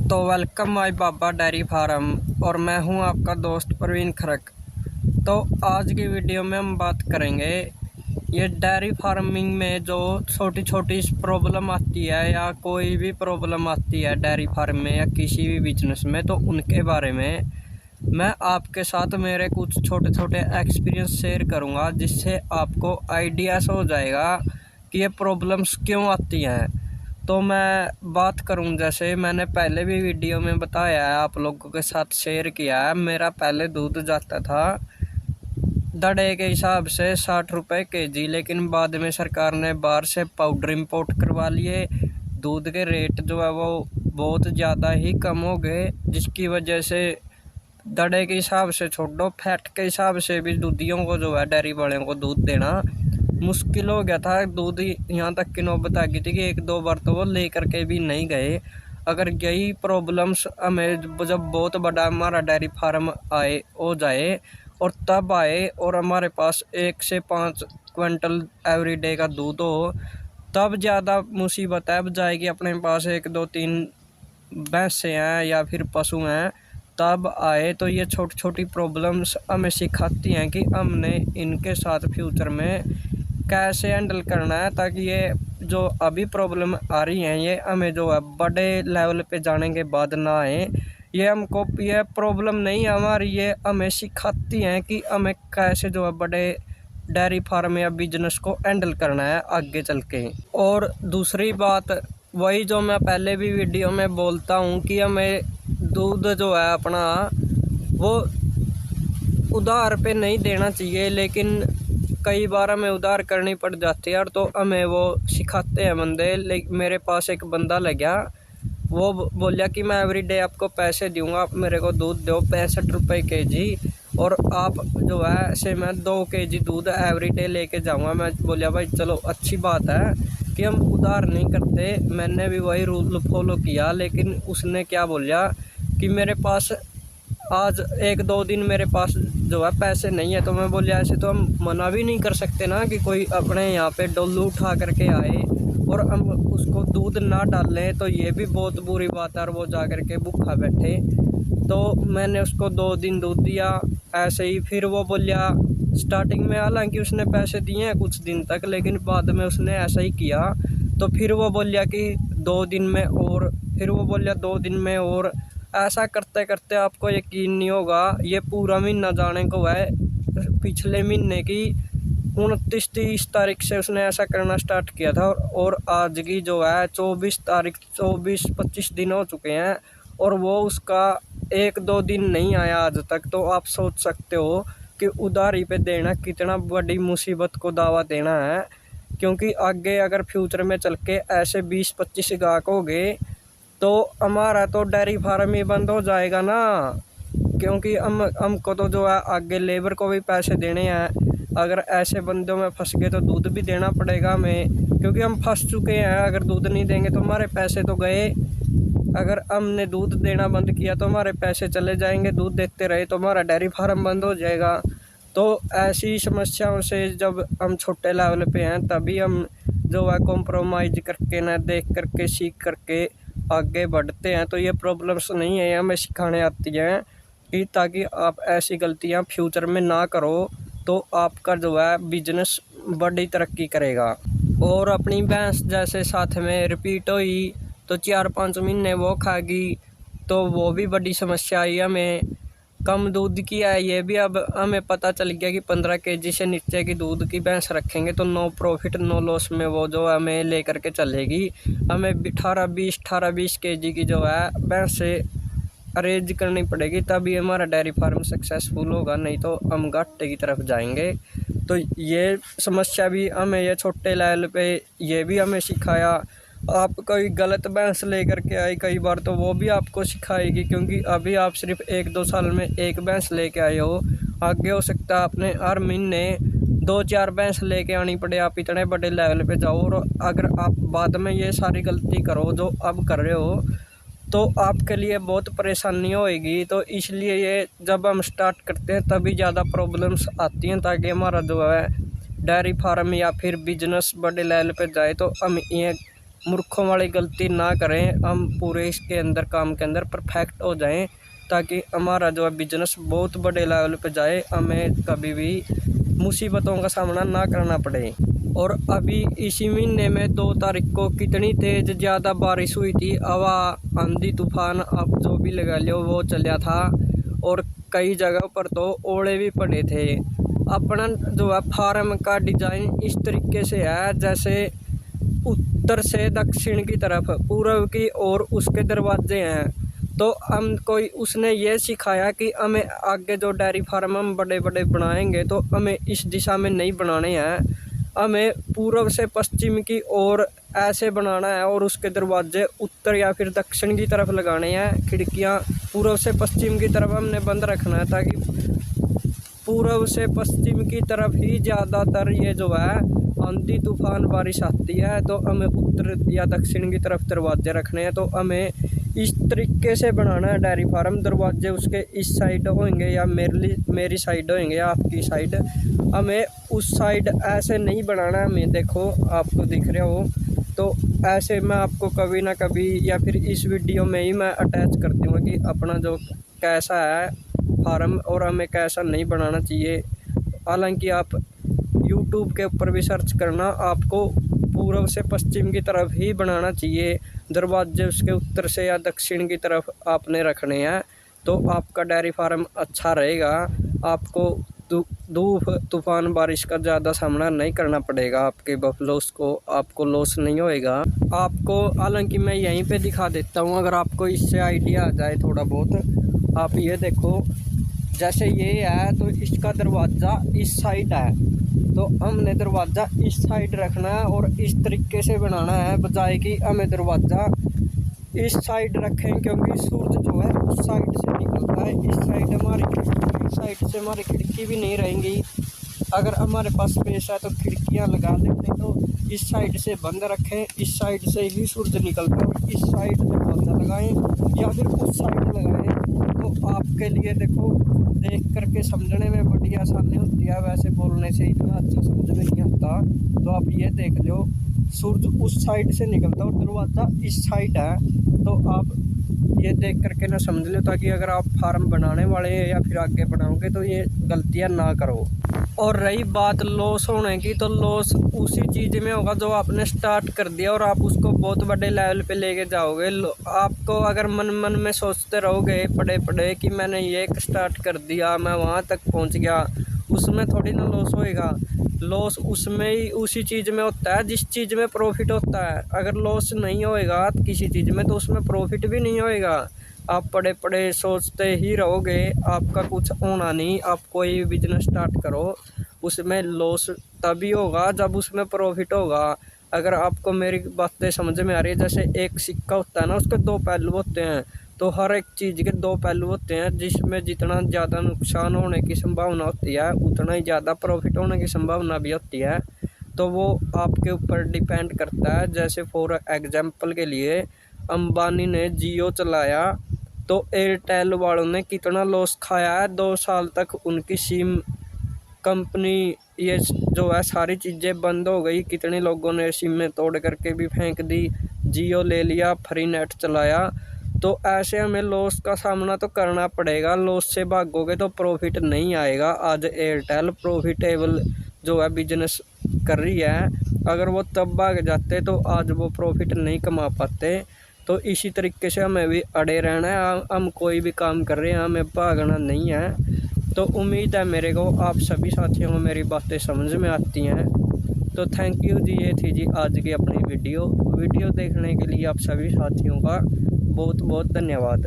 तो welcome my Baba dairy farm और मैं हूं आपका दोस्त प्रवीण खरक। तो आज की वीडियो में हम बात करेंगे ये डेयरी फार्मिंग में जो छोटी छोटी प्रॉब्लम आती है या कोई भी प्रॉब्लम आती है डेयरी फार्म में या किसी भी बिजनेस में, तो उनके बारे में मैं आपके साथ मेरे कुछ छोटे छोटे एक्सपीरियंस शेयर करूंगा, जिससे आपको आइडियाज़ हो जाएगा कि ये प्रॉब्लम्स क्यों आती हैं। तो मैं बात करूं, जैसे मैंने पहले भी वीडियो में बताया है, आप लोगों के साथ शेयर किया है, मेरा पहले दूध जाता था दड़े के हिसाब से 60 रुपये केजी, लेकिन बाद में सरकार ने बाहर से पाउडर इंपोर्ट करवा लिए। दूध के रेट जो है वो बहुत ज़्यादा ही कम हो गए, जिसकी वजह से दड़े के हिसाब से छोड़ो, फैट के हिसाब से भी दूधियों को जो है डेयरी वालों को दूध देना मुश्किल हो गया था। दूध यहाँ तक की नौबत आ गई थी कि एक दो बार तो वो लेकर के भी नहीं गए। अगर यही प्रॉब्लम्स हमें जब बहुत बड़ा हमारा डेयरी फार्म आए हो जाए और तब आए और हमारे पास 1 से 5 क्विंटल एवरीडे का दूध हो, तब ज़्यादा मुसीबत है। अब जाएगी अपने पास 1 2 3 भैंसें हैं या फिर पशु हैं, तब आए तो ये छोटी छोटी प्रॉब्लम्स हमें सिखाती हैं कि हमने इनके साथ फ्यूचर में कैसे हैंडल करना है, ताकि ये जो अभी प्रॉब्लम आ रही हैं ये हमें जो है बड़े लेवल पे जाने के बाद ना आए। ये हमको ये प्रॉब्लम नहीं है हमारी, ये हमें सिखाती हैं कि हमें कैसे जो है बड़े डेयरी फार्म या बिजनेस को हैंडल करना है आगे चल के। और दूसरी बात वही जो मैं पहले भी वीडियो में बोलता हूँ कि हमें दूध जो है अपना वो उधार पे नहीं देना चाहिए, लेकिन कई बार हमें उधार करनी पड़ जाती है, और तो हमें वो सिखाते हैं बंदे। मेरे पास एक बंदा लगा, वो बोलिया कि मैं एवरीडे आपको पैसे दूंगा, आप मेरे को दूध दो 65 रुपये केजी, और आप जो है ऐसे मैं 2 केजी दूध एवरीडे लेके जाऊंगा। मैं बोलिया भाई चलो अच्छी बात है कि हम उधार नहीं करते। मैंने भी वही रूल फॉलो किया, लेकिन उसने क्या बोलिया कि मेरे पास आज 1 2 दिन मेरे पास जो है पैसे नहीं है। तो मैं बोलिया ऐसे तो हम मना भी नहीं कर सकते ना कि कोई अपने यहाँ पे डोलू उठा करके आए और हम उसको दूध ना डालें, तो ये भी बहुत बुरी बात है और वो जा कर के भूखा बैठे। तो मैंने उसको 2 दिन दूध दिया ऐसे ही। फिर वो बोलिया स्टार्टिंग में, हालांकि उसने पैसे दिए हैं कुछ दिन तक, लेकिन बाद में उसने ऐसा ही किया। तो फिर वो बोलिया कि 2 दिन में और, फिर वो बोलिया 2 दिन में और। ऐसा करते करते आपको यकीन नहीं होगा, ये पूरा महीना जाने को है। पिछले महीने की 29-30 तारीख से उसने ऐसा करना स्टार्ट किया था, और आज की जो है 24 तारीख, 24-25 दिन हो चुके हैं और वो उसका 1 2 दिन नहीं आया आज तक। तो आप सोच सकते हो कि उधारी पे देना कितना बड़ी मुसीबत को दावा देना है, क्योंकि आगे अगर फ्यूचर में चल के ऐसे 20-25 गाहक हो गए तो हमारा तो डेयरी फार्म ही बंद हो जाएगा ना। क्योंकि हमको तो जो है आगे लेबर को भी पैसे देने हैं। अगर ऐसे बंदों में फंस गए तो दूध भी देना पड़ेगा हमें, क्योंकि हम फंस चुके हैं। अगर दूध नहीं देंगे तो हमारे पैसे तो गए। अगर हमने दूध देना बंद किया तो हमारे पैसे चले जाएंगे, दूध देते रहे तो हमारा डेयरी फार्म बंद हो जाएगा। तो ऐसी समस्याओं से जब हम छोटे लेवल पे हैं तभी हम जो है कॉम्प्रोमाइज़ करके ना देख करके सीख करके आगे बढ़ते हैं। तो ये प्रॉब्लम्स नहीं है, हमें सिखाने आती हैं कि ताकि आप ऐसी गलतियां फ्यूचर में ना करो, तो आपका जो है बिजनेस बड़ी तरक्की करेगा। और अपनी भैंस जैसे साथ में रिपीट हुई तो 4-5 महीने वो खागी, तो वो भी बड़ी समस्या आई हमें। कम दूध की है ये भी, अब हमें पता चल गया कि 15 केजी से नीचे की दूध की भैंस रखेंगे तो नो प्रॉफिट नो लॉस में वो जो हमें ले करके चलेगी। हमें 18-20 केजी की जो है भैंस से अरेंज करनी पड़ेगी, तभी हमारा डेयरी फार्म सक्सेसफुल होगा, नहीं तो हम घाटे की तरफ जाएंगे। तो ये समस्या भी हमें ये छोटे लेवल पे ये भी हमें सिखाया। आप कोई गलत भैंस लेकर के आए कई बार तो वो भी आपको सिखाएगी, क्योंकि अभी आप सिर्फ 1 2 साल में एक भैंस लेके आए हो। आगे हो सकता है आपने हर महीने 2-4 भैंस लेके आनी पड़े, आप इतने बड़े लेवल पे जाओ। और अगर आप बाद में ये सारी गलती करो जो अब कर रहे हो तो आपके लिए बहुत परेशानी होएगी। तो इसलिए ये जब हम स्टार्ट करते हैं तभी ज़्यादा प्रॉब्लम्स आती हैं, ताकि हमारा जो है डेयरी फार्म या फिर बिजनेस बड़े लेवल पे जाए तो हम ये मूर्खों वाली गलती ना करें, हम पूरे इसके अंदर काम के अंदर परफेक्ट हो जाएं, ताकि हमारा जो है बिजनेस बहुत बड़े लेवल पे जाए, हमें कभी भी मुसीबतों का सामना ना करना पड़े। और अभी इसी महीने में 2 तारीख को कितनी तेज़ ज़्यादा बारिश हुई थी, हवा आंधी तूफान आप जो भी लगा लो वो चला था, और कई जगह पर तो ओले भी पड़े थे। अपना जो है फार्म का डिज़ाइन इस तरीके से है, जैसे उत्तर से दक्षिण की तरफ पूर्व की ओर उसके दरवाजे हैं। तो हम कोई उसने ये सिखाया कि हमें आगे जो डेयरी फार्म हम बड़े बड़े बनाएंगे तो हमें इस दिशा में नहीं बनाने हैं, हमें पूर्व से पश्चिम की ओर ऐसे बनाना है, और उसके दरवाजे उत्तर या फिर दक्षिण की तरफ लगाने हैं। खिड़कियां पूर्व से पश्चिम की तरफ हमने बंद रखना है, ताकि पूर्व से पश्चिम की तरफ ही ज़्यादातर ये जो है आंधी तूफान बारिश आती है। तो हमें उत्तर या दक्षिण की तरफ दरवाजे रखने हैं। तो हमें इस तरीके से बनाना है डेयरी फार्म। दरवाजे उसके इस साइड होंगे या मेरी साइड होंगे या आपकी साइड, हमें उस साइड ऐसे नहीं बनाना है। हमें देखो आपको दिख रहा हो तो ऐसे मैं आपको कभी ना कभी या फिर इस वीडियो में ही मैं अटैच कर दूँगा कि अपना जो कैसा है फार्म और हमें कैसा नहीं बनाना चाहिए। हालांकि आप YouTube के ऊपर भी सर्च करना, आपको पूर्व से पश्चिम की तरफ ही बनाना चाहिए। दरवाजे उसके उत्तर से या दक्षिण की तरफ आपने रखने हैं, तो आपका डेयरी फार्म अच्छा रहेगा। आपको धूप तूफान बारिश का ज़्यादा सामना नहीं करना पड़ेगा, आपके बफलोस को आपको लॉस नहीं होएगा। आपको हालांकि मैं यहीं पे दिखा देता हूँ, अगर आपको इससे आइडिया आ जाए थोड़ा बहुत। आप ये देखो, जैसे ये है तो इसका दरवाज़ा इस साइड है, तो हमने दरवाज़ा इस साइड रखना है और इस तरीके से बनाना है, बजाय कि हमें दरवाज़ा इस साइड रखें, क्योंकि सूरज जो है उस साइड से निकलता है। इस साइड से हमारी खिड़की भी नहीं रहेंगी। अगर हमारे पास स्पेस है तो खिड़कियां लगा लेते, तो इस साइड से बंद रखें। इस साइड से ही सूरज निकलता है, इस साइड से पौधा लगाएं या फिर उस साइड लगाएं। तो आपके लिए देखो, देख करके समझने में बड़ी आसानी होती है, वैसे बोलने से इतना अच्छा समझ में नहीं आता। तो आप ये देख लो, सूरज उस साइड से निकलता है और दरवाज़ा इस साइड है। तो आप ये देख करके ना समझ लो, ताकि अगर आप फार्म बनाने वाले हैं या फिर आगे बनाओगे तो ये गलतियां ना करो। और रही बात लॉस होने की, तो लॉस उसी चीज़ में होगा जो आपने स्टार्ट कर दिया और आप उसको बहुत बड़े लेवल पे लेके जाओगे। आपको अगर मन में सोचते रहोगे पड़े पड़े कि मैंने ये स्टार्ट कर दिया, मैं वहाँ तक पहुँच गया, उसमें थोड़ी ना लॉस होएगा। लॉस उसमें ही उसी चीज़ में होता है जिस चीज़ में प्रॉफिट होता है। अगर लॉस नहीं होएगा किसी चीज़ में तो उसमें प्रॉफिट भी नहीं होएगा। आप पड़े पड़े सोचते ही रहोगे, आपका कुछ होना नहीं। आप कोई भी बिजनेस स्टार्ट करो, उसमें लॉस तभी होगा जब उसमें प्रॉफिट होगा। अगर आपको मेरी बातें समझ में आ रही है, जैसे एक सिक्का होता है ना, उसके 2 पहलू होते हैं, तो हर एक चीज़ के 2 पहलू होते हैं, जिसमें जितना ज़्यादा नुकसान होने की संभावना होती है उतना ही ज़्यादा प्रॉफिट होने की संभावना भी होती है। तो वो आपके ऊपर डिपेंड करता है। जैसे फॉर एग्जांपल के लिए अंबानी ने जियो चलाया, तो एयरटेल वालों ने कितना लॉस खाया है। 2 साल तक उनकी सिम कंपनी ये जो है सारी चीज़ें बंद हो गई। कितने लोगों ने सिमें तोड़ करके भी फेंक दी, जियो ले लिया, फ्री नेट चलाया। तो ऐसे हमें लॉस का सामना तो करना पड़ेगा। लॉस से भागोगे तो प्रॉफिट नहीं आएगा। आज एयरटेल प्रॉफिटेबल जो है बिजनेस कर रही है, अगर वो तब भाग जाते तो आज वो प्रॉफिट नहीं कमा पाते। तो इसी तरीके से हमें भी अड़े रहना है। हम कोई भी काम कर रहे हैं, हमें भागना नहीं है। तो उम्मीद है मेरे को आप सभी साथियों को मेरी बातें समझ में आती हैं। तो थैंक यू जी, ये थी जी आज की अपनी वीडियो देखने के लिए आप सभी साथियों का बहुत बहुत धन्यवाद।